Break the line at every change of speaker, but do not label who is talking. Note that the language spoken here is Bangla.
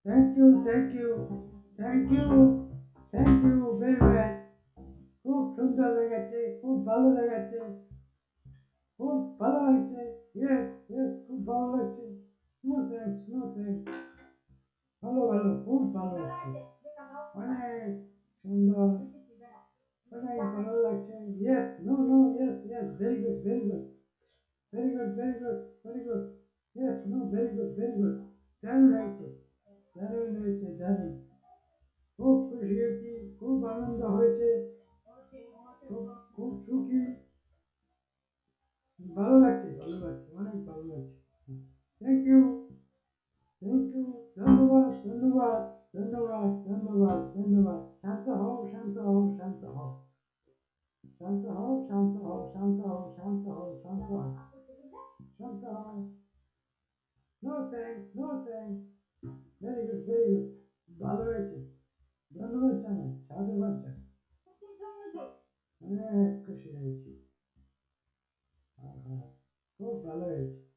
Thank you, thank you, thank you, thank you very much. খুব সুন্দর লেগেছে, খুব ভালো লেগেছে, খুব ভালো হয়েছে। ইয়েস, ইয়েস, খুব ভালো লাগছে। No thanks, no thanks. ভালো, ভালো, খুব ভালো লাগছে। অনেক সুন্দর, অনেক ভালো লাগছে। Yes, no, no, yes, yes, very good, very good, very good, very good, very good. Yes, no, very good, very good. দারুণ হয়েছে, দারুণ হয়েছে, দারুণ। খুব খুশি হয়েছি, খুব আনন্দ হয়েছে, খুব খুব সুখী, ভালো লাগছে, ভালো লাগছে, অনেক ভালো লাগছে। থ্যাংক ইউ, থ্যাংক ইউ, ধন্যবাদ, ধন্যবাদ, ধন্যবাদ, ধন্যবাদ, ধন্যবাদ। শান্ত হও, শান্ত হও, শান্ত হও, শান্ত হও, শান্ত হও, শান্ত হও, শান্ত হও, শান্ত হও, শান্ত হও। No thanks, no thanks. Very good, very good, ভালো হয়েছে। ধন্যবাদ জানাই, সাধুবাদ জানাই। অনেক খুশি হয়েছি। খুব ভালো হয়েছে।